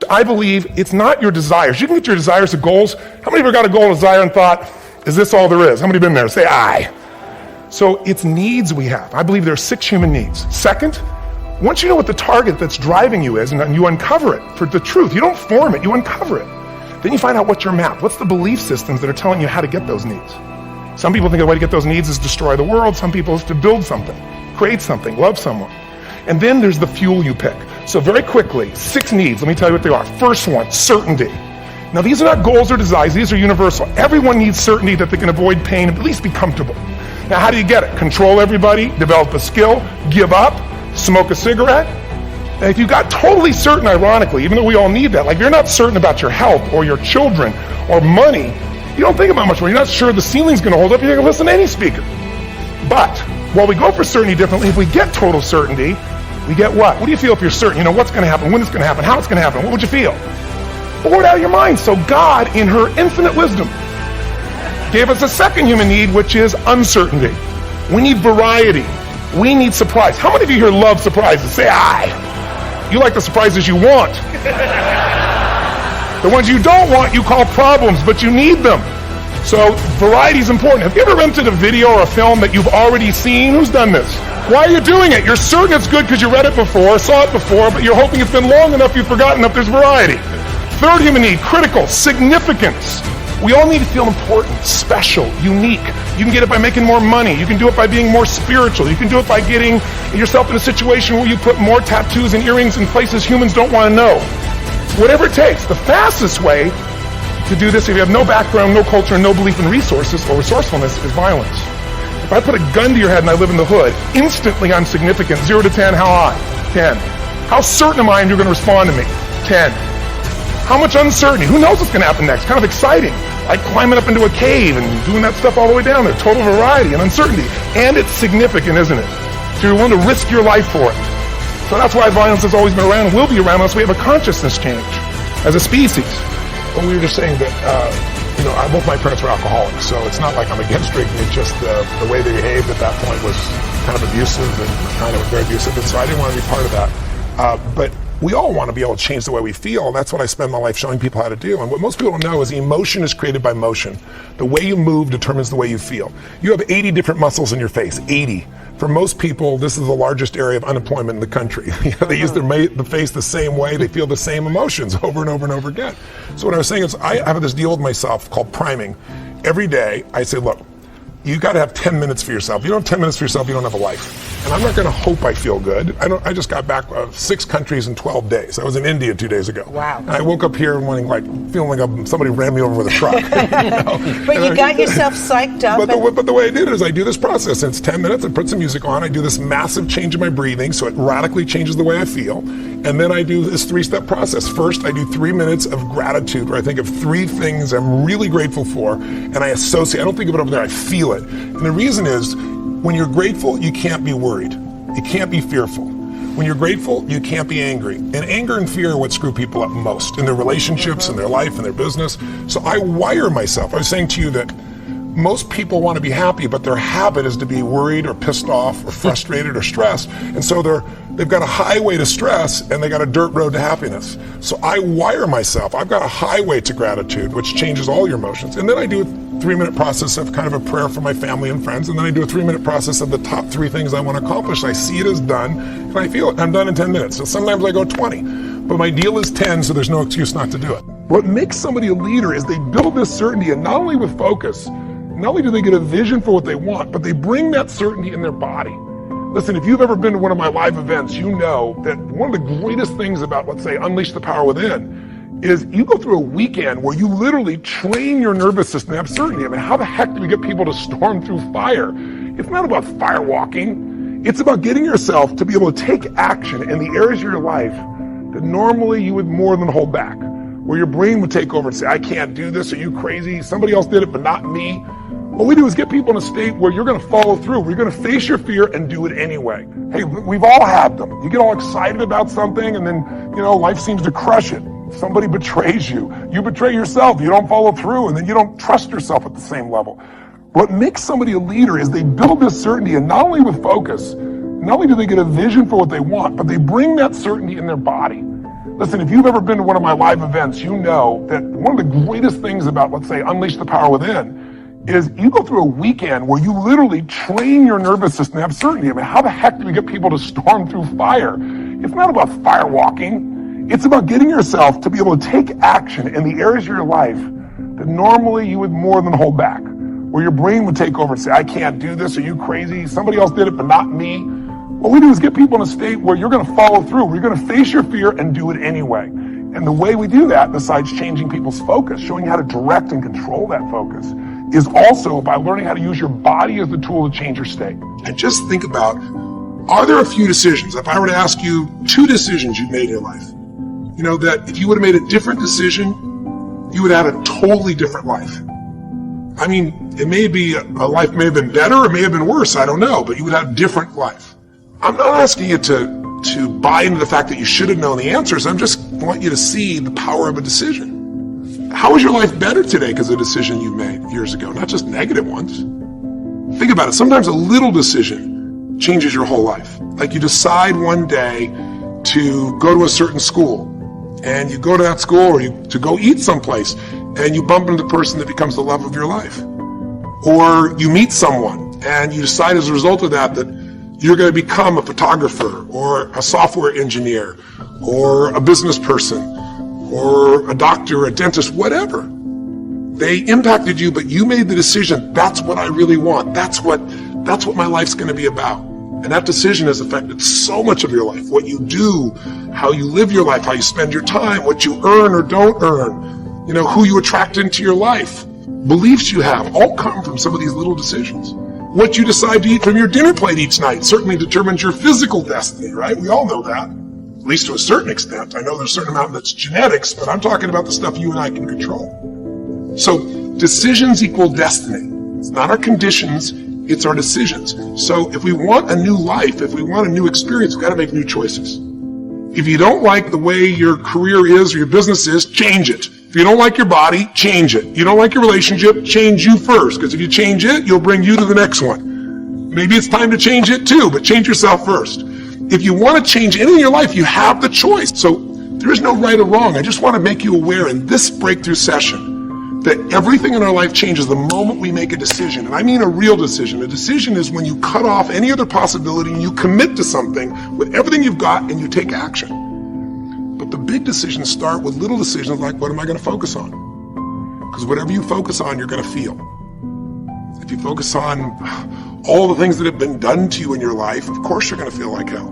I believe it's not your desires. You can get your desires to goals. How many of you got a goal and desire and thought, is this all there is? How many have been there? Say aye. So it's needs we have. I believe there are 6 human needs. Second, once you know what the target that's driving you is, and you uncover it for the truth, you don't form it, you uncover it. Then you find out what's your map. What's the belief systems that are telling you how to get those needs? Some people think the way to get those needs is destroy the world. Some people is to build something, create something, love someone. And then there's the fuel you pick. So very quickly, 6 needs. Let me tell you what they are. First one, certainty. Now these are not goals or desires. These are universal. Everyone needs certainty that they can avoid pain and at least be comfortable. Now how do you get it? Control everybody, develop a skill, give up, smoke a cigarette. And if you got totally certain, ironically, even though we all need that, like if you're not certain about your health or your children or money, you don't think about much more. You're not sure the ceiling's going to hold up. You're going to listen to any speaker. But while we go for certainty differently, if we get total certainty, we get what? What do you feel if you're certain? You know what's going to happen, when it's going to happen, how it's going to happen. What would you feel? Bored out of your mind. So God, in her infinite wisdom, gave us a second human need, which is uncertainty. We need variety. We need surprise. How many of you here love surprises? Say aye. You like the surprises you want. The ones you don't want, you call problems, but you need them. So variety is important. Have you ever rented a video or a film that you've already seen? Who's done this? Why are you doing it? You're certain it's good because you read it before, saw it before, but you're hoping it's been long enough you've forgotten if there's variety. Third human need, critical, significance. We all need to feel important, special, unique. You can get it by making more money. You can do it by being more spiritual. You can do it by getting yourself in a situation where you put more tattoos and earrings in places humans don't want to know. Whatever it takes. The fastest way to do this, if you have no background, no culture, no belief in resources or resourcefulness, is violence. If I put a gun to your head and I live in the hood, instantly I'm significant. 0 to 10, how high? 10. How certain am I you're going to respond to me? 10. How much uncertainty? Who knows what's going to happen next? Kind of exciting. Like climbing up into a cave and doing that stuff all the way down there. Total variety and uncertainty. And it's significant, isn't it? So you're willing to risk your life for it. So that's why violence has always been around and will be around unless we have a consciousness change as a species. Well, we were just saying that, both my parents were alcoholics, so it's not like I'm against drinking. It's just the way they behaved at that point was kind of abusive and kind of very abusive, and so I didn't want to be part of that. But we all want to be able to change the way we feel, and that's what I spend my life showing people how to do. And what most people don't know is emotion is created by motion. The way you move determines the way you feel. You have 80 different muscles in your face, 80. For most people, this is the largest area of unemployment in the country. They use the face the same way, they feel the same emotions over and over and over again. So what I was saying is, I have this deal with myself called priming. Every day, I say, look, you got to have 10 minutes for yourself. If you don't have 10 minutes for yourself, you don't have a life. And I'm not going to hope I feel good. I just got back 6 countries in 12 days. I was in India 2 days ago. Wow. And I woke up here feeling like somebody ran me over with a truck. But you got yourself psyched up. But the way I did it is I do this process. And it's 10 minutes. I put some music on. I do this massive change in my breathing, so it radically changes the way I feel. And then I do this 3-step process. First, I do 3 minutes of gratitude, where I think of 3 things I'm really grateful for, and I associate. I don't think of it over there. I feel it. And the reason is, when you're grateful, you can't be worried. You can't be fearful. When you're grateful, you can't be angry. And anger and fear are what screw people up most in their relationships, in their life, in their business. So I wire myself. I was saying to you that most people want to be happy, but their habit is to be worried or pissed off or frustrated or stressed. And so they've got a highway to stress and they got a dirt road to happiness. So I wire myself. I've got a highway to gratitude, which changes all your emotions. And then I do a 3-minute process of kind of a prayer for my family and friends. And then I do a 3-minute process of the top 3 things I want to accomplish. I see it as done and I feel it. I'm done in 10 minutes. So sometimes I go 20, but my deal is 10, so there's no excuse not to do it. What makes somebody a leader is they build this certainty, and not only with focus, not only do they get a vision for what they want, but they bring that certainty in their body. Listen, if you've ever been to one of my live events, you know that one of the greatest things about, let's say, Unleash the Power Within is you go through a weekend where you literally train your nervous system to have certainty. I mean, how the heck do we get people to storm through fire? It's not about firewalking. It's about getting yourself to be able to take action in the areas of your life that normally you would more than hold back, where your brain would take over and say, I can't do this, are you crazy? Somebody else did it, but not me. What we do is get people in a state where you're going to follow through, where you're going to face your fear and do it anyway. Hey, we've all had them. You get all excited about something and then, life seems to crush it. Somebody betrays you. You betray yourself. You don't follow through, and then you don't trust yourself at the same level. What makes somebody a leader is they build this certainty, and not only with focus, not only do they get a vision for what they want, but they bring that certainty in their body. Listen, if you've ever been to one of my live events, you know that one of the greatest things about, let's say, Unleash the Power Within is you go through a weekend where you literally train your nervous system to have certainty. I mean, how the heck do we get people to storm through fire? It's not about fire walking. It's about getting yourself to be able to take action in the areas of your life that normally you would more than hold back, where your brain would take over and say, I can't do this, are you crazy? Somebody else did it, but not me. What we do is get people in a state where you're going to follow through, where you're going to face your fear and do it anyway. And the way we do that, besides changing people's focus, showing you how to direct and control that focus, is also by learning how to use your body as the tool to change your state. And just think about, are there a few decisions, if I were to ask you 2 decisions you've made in your life, you know, that if you would have made a different decision, you would have had a totally different life. I mean, it may be, a life may have been better, or it may have been worse, I don't know, but you would have a different life. I'm not asking you to buy into the fact that you should have known the answers. I just want you to see the power of a decision. How is your life better today because of a decision you made years ago, not just negative ones? Think about it. Sometimes a little decision changes your whole life. Like you decide one day to go to a certain school, and you go to that school, or to go eat someplace, and you bump into the person that becomes the love of your life. Or you meet someone, and you decide as a result of that you're going to become a photographer, or a software engineer, or a business person, or a doctor, a dentist, whatever. They impacted you, but you made the decision, that's what I really want. That's what my life's going to be about. And that decision has affected so much of your life. What you do, how you live your life, how you spend your time, what you earn or don't earn, you know, who you attract into your life, beliefs you have, all come from some of these little decisions. What you decide to eat from your dinner plate each night certainly determines your physical destiny, right? We all know that, at least to a certain extent. I know there's a certain amount that's genetics, but I'm talking about the stuff you and I can control. So decisions equal destiny. It's not our conditions, it's our decisions. So if we want a new life, if we want a new experience, we've got to make new choices. If you don't like the way your career is or your business is, change it. If you don't like your body, change it. You don't like your relationship, change you first. Because if you change it, you'll bring you to the next one. Maybe it's time to change it too, but change yourself first. If you want to change anything in your life, you have the choice. So there is no right or wrong. I just want to make you aware in this breakthrough session that everything in our life changes the moment we make a decision. And I mean a real decision. A decision is when you cut off any other possibility and you commit to something with everything you've got and you take action. But the big decisions start with little decisions like, what am I going to focus on? Because whatever you focus on, you're going to feel. If you focus on all the things that have been done to you in your life, of course you're going to feel like hell.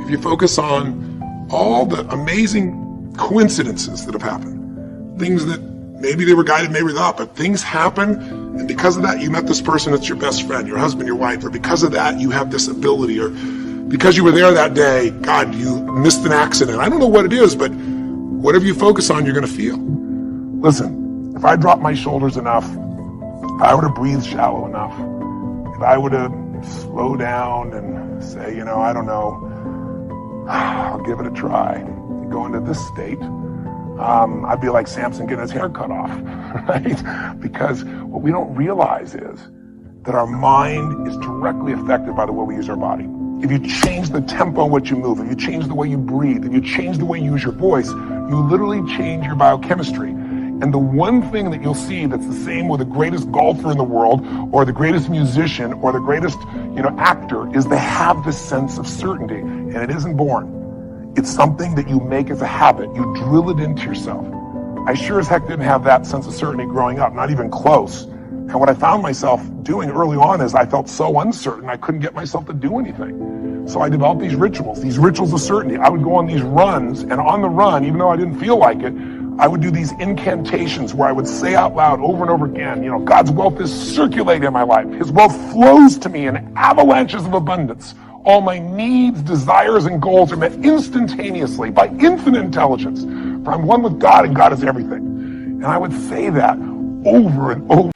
If you focus on all the amazing coincidences that have happened, things that maybe they were guided, maybe not, but things happen, and because of that, you met this person that's your best friend, your husband, your wife, or because of that, you have this ability, or because you were there that day, God, you missed an accident. I don't know what it is, but whatever you focus on, you're going to feel. Listen, if I dropped my shoulders enough, if I were to breathe shallow enough, if I were to slow down and say, you know, I don't know, I'll give it a try, go into this state, I'd be like Samson getting his hair cut off, right? Because what we don't realize is that our mind is directly affected by the way we use our body. If you change the tempo in which you move, if you change the way you breathe, if you change the way you use your voice, you literally change your biochemistry. And the one thing that you'll see that's the same with the greatest golfer in the world, or the greatest musician, or the greatest, actor, is they have this sense of certainty, and it isn't born. It's something that you make as a habit. You drill it into yourself. I sure as heck didn't have that sense of certainty growing up, not even close. And what I found myself doing early on is I felt so uncertain, I couldn't get myself to do anything. So I developed these rituals of certainty. I would go on these runs, and on the run, even though I didn't feel like it, I would do these incantations where I would say out loud over and over again, God's wealth is circulating in my life. His wealth flows to me in avalanches of abundance. All my needs, desires, and goals are met instantaneously by infinite intelligence. For I'm one with God, and God is everything. And I would say that over and over.